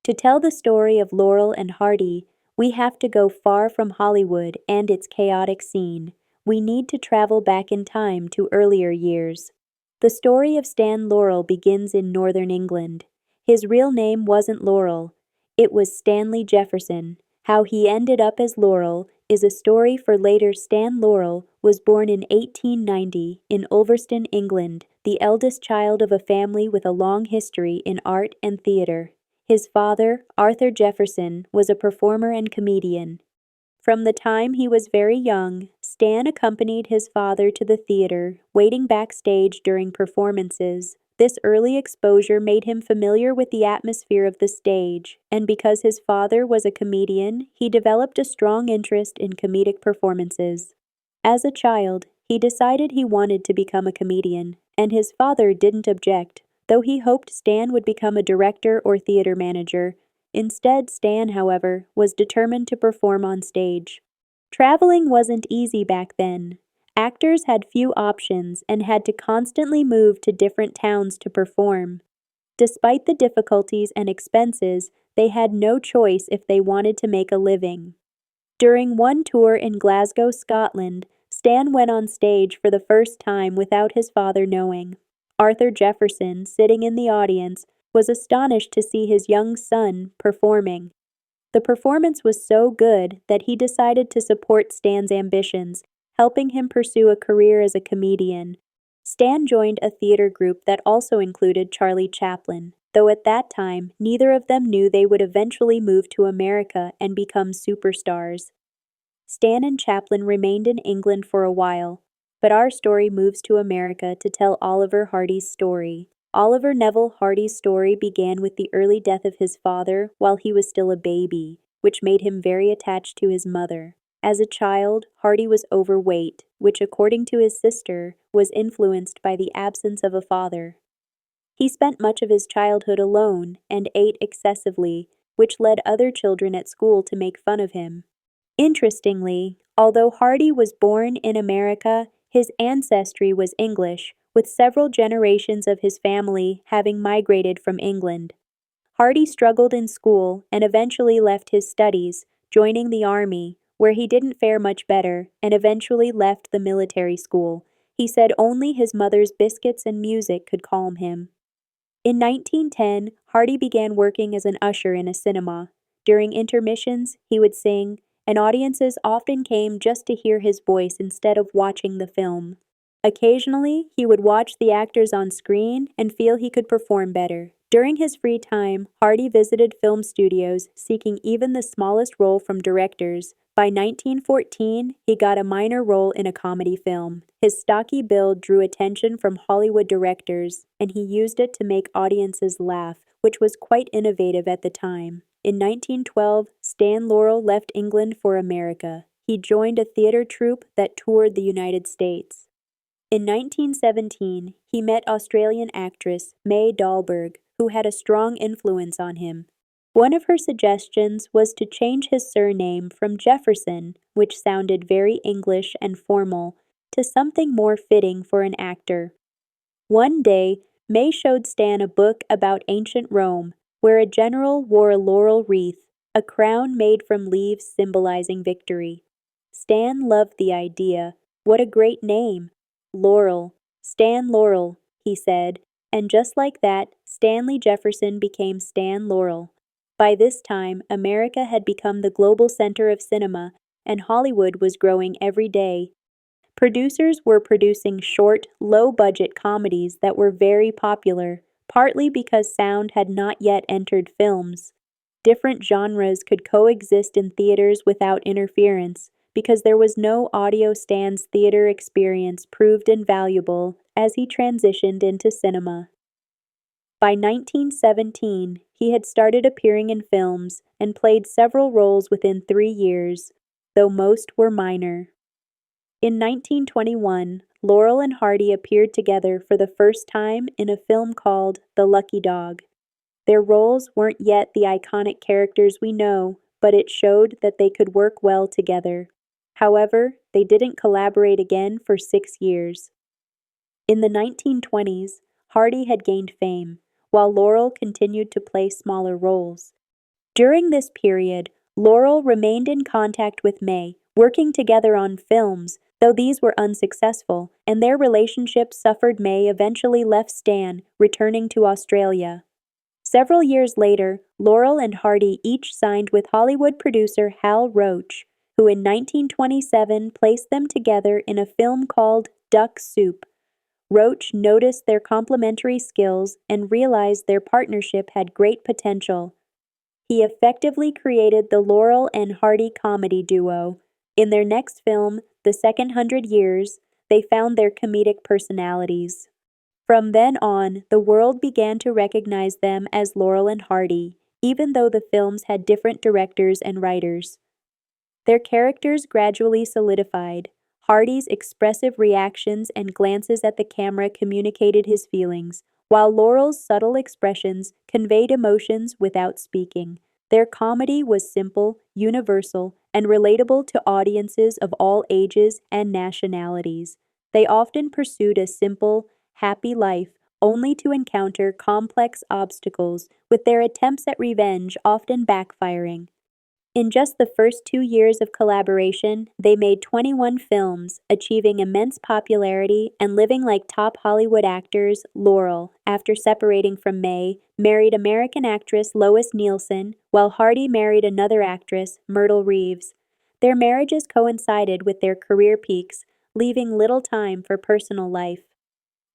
To tell the story of Laurel and Hardy, we have to go far from Hollywood and its chaotic scene. We need to travel back in time to earlier years. The story of Stan Laurel begins in northern England. His real name wasn't Laurel, it was Stanley Jefferson. How he ended up as Laurel is a story for later. Stan Laurel was born in 1890 in Ulverston, England, the eldest child of a family with a long history in art and theater. His father, Arthur Jefferson, was a performer and comedian. From the time he was very young, Stan accompanied his father to the theater, waiting backstage during performances. This early exposure made him familiar with the atmosphere of the stage, and because his father was a comedian, he developed a strong interest in comedic performances. As a child, he decided he wanted to become a comedian, and his father didn't object, though he hoped Stan would become a director or theater manager. Instead, Stan, however, was determined to perform on stage. Traveling wasn't easy back then. Actors had few options and had to constantly move to different towns to perform. Despite the difficulties and expenses, they had no choice if they wanted to make a living. During one tour in Glasgow, Scotland, Stan went on stage for the first time without his father knowing. Arthur Jefferson, sitting in the audience, was astonished to see his young son performing. The performance was so good that he decided to support Stan's ambitions, helping him pursue a career as a comedian. Stan joined a theater group that also included Charlie Chaplin, though at that time neither of them knew they would eventually move to America and become superstars. Stan and Chaplin remained in England for a while, but our story moves to America to tell Oliver Hardy's story. Oliver Neville Hardy's story began with the early death of his father while he was still a baby, which made him very attached to his mother. As a child, Hardy was overweight, which, according to his sister, was influenced by the absence of a father. He spent much of his childhood alone and ate excessively, which led other children at school to make fun of him. Interestingly, although Hardy was born in America, his ancestry was English, with several generations of his family having migrated from England. Hardy struggled in school and eventually left his studies, joining the army, where he didn't fare much better, and eventually left the military school. He said only his mother's biscuits and music could calm him. In 1910, Hardy began working as an usher in a cinema. During intermissions, he would sing, and audiences often came just to hear his voice instead of watching the film. Occasionally, he would watch the actors on screen and feel he could perform better. During his free time, Hardy visited film studios, seeking even the smallest role from directors. By 1914, he got a minor role in a comedy film. His stocky build drew attention from Hollywood directors, and he used it to make audiences laugh, which was quite innovative at the time. In 1912, Stan Laurel left England for America. He joined a theater troupe that toured the United States. In 1917, he met Australian actress May Dahlberg, who had a strong influence on him. One of her suggestions was to change his surname from Jefferson, which sounded very English and formal, to something more fitting for an actor. One day, May showed Stan a book about ancient Rome, where a general wore a laurel wreath, a crown made from leaves symbolizing victory. Stan loved the idea. "What a great name! Laurel, Stan Laurel," he said, and just like that, Stanley Jefferson became Stan Laurel. By this time, America had become the global center of cinema, and Hollywood was growing every day. Producers were producing short, low-budget comedies that were very popular, partly because sound had not yet entered films. Different genres could coexist in theaters without interference, because there was no audio. Stan's theater experience proved invaluable as he transitioned into cinema. By 1917, he had started appearing in films and played several roles within 3 years, though most were minor. In 1921, Laurel and Hardy appeared together for the first time in a film called The Lucky Dog. Their roles weren't yet the iconic characters we know, but it showed that they could work well together. However, they didn't collaborate again for 6 years. In the 1920s, Hardy had gained fame, while Laurel continued to play smaller roles. During this period, Laurel remained in contact with May, working together on films, though these were unsuccessful, and their relationship suffered. May eventually left Stan, returning to Australia. Several years later, Laurel and Hardy each signed with Hollywood producer Hal Roach, who in 1927 placed them together in a film called Duck Soup. Roach noticed their complementary skills and realized their partnership had great potential. He effectively created the Laurel and Hardy comedy duo. In their next film, The Second 100 Years, they found their comedic personalities. From then on, the world began to recognize them as Laurel and Hardy, even though the films had different directors and writers. Their characters gradually solidified. Hardy's expressive reactions and glances at the camera communicated his feelings, while Laurel's subtle expressions conveyed emotions without speaking. Their comedy was simple, universal, and relatable to audiences of all ages and nationalities. They often pursued a simple, happy life, only to encounter complex obstacles, with their attempts at revenge often backfiring. In just the first 2 years of collaboration, they made 21 films, achieving immense popularity and living like top Hollywood actors. Laurel, after separating from May, married American actress Lois Nielsen, while Hardy married another actress, Myrtle Reeves. Their marriages coincided with their career peaks, leaving little time for personal life.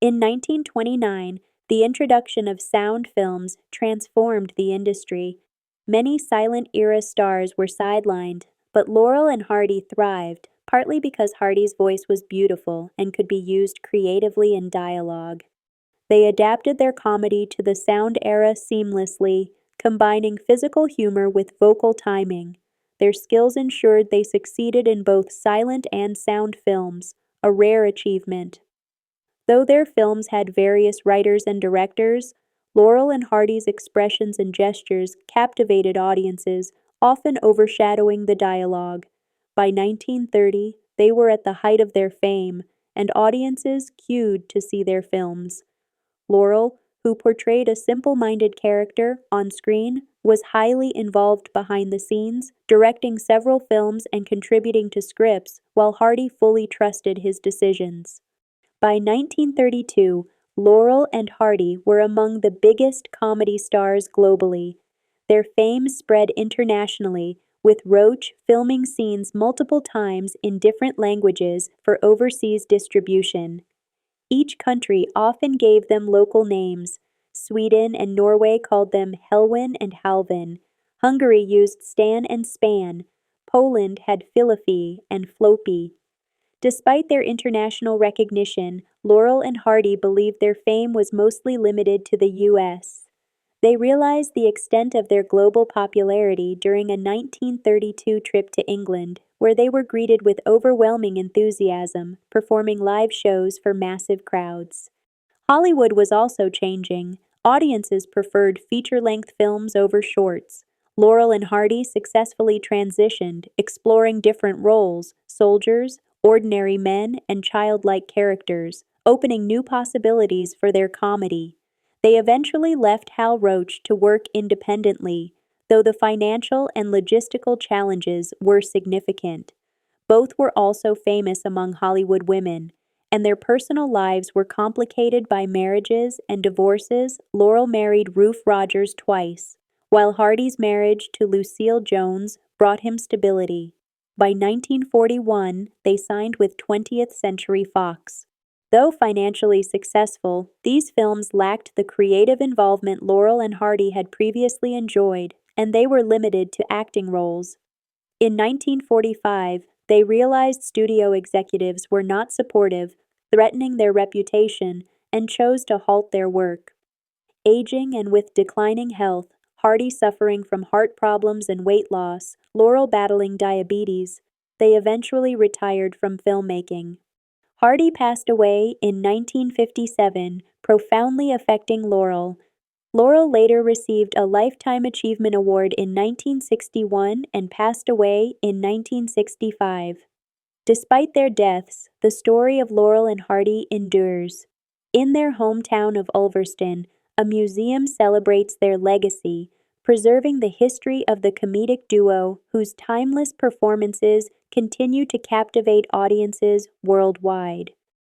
In 1929, the introduction of sound films transformed the industry. Many silent-era stars were sidelined, but Laurel and Hardy thrived, partly because Hardy's voice was beautiful and could be used creatively in dialogue. They adapted their comedy to the sound era seamlessly, combining physical humor with vocal timing. Their skills ensured they succeeded in both silent and sound films, a rare achievement. Though their films had various writers and directors, Laurel and Hardy's expressions and gestures captivated audiences, often overshadowing the dialogue. By 1930, they were at the height of their fame, and audiences queued to see their films. Laurel, who portrayed a simple-minded character on screen, was highly involved behind the scenes, directing several films and contributing to scripts, while Hardy fully trusted his decisions. By 1932, Laurel and Hardy were among the biggest comedy stars globally. Their fame spread internationally, with Roach filming scenes multiple times in different languages for overseas distribution. Each country often gave them local names. Sweden and Norway called them Helwin and Halvin. Hungary used Stan and Span. Poland had Filify and Floppy. Despite their international recognition, Laurel and Hardy believed their fame was mostly limited to the U.S. They realized the extent of their global popularity during a 1932 trip to England, where they were greeted with overwhelming enthusiasm, performing live shows for massive crowds. Hollywood was also changing. Audiences preferred feature-length films over shorts. Laurel and Hardy successfully transitioned, exploring different roles: soldiers, ordinary men, and childlike characters, opening new possibilities for their comedy. They eventually left Hal Roach to work independently, though the financial and logistical challenges were significant. Both were also famous among Hollywood women, and their personal lives were complicated by marriages and divorces. Laurel married Ruth Rogers twice, while Hardy's marriage to Lucille Jones brought him stability. By 1941, they signed with 20th Century Fox. Though financially successful, these films lacked the creative involvement Laurel and Hardy had previously enjoyed, and they were limited to acting roles. In 1945, they realized studio executives were not supportive, threatening their reputation, and chose to halt their work. Aging and with declining health, Hardy suffering from heart problems and weight loss, Laurel battling diabetes, they eventually retired from filmmaking. Hardy passed away in 1957, profoundly affecting Laurel. Laurel later received a Lifetime Achievement Award in 1961 and passed away in 1965. Despite their deaths, the story of Laurel and Hardy endures. In their hometown of Ulverston, a museum celebrates their legacy, preserving the history of the comedic duo whose timeless performances continue to captivate audiences worldwide.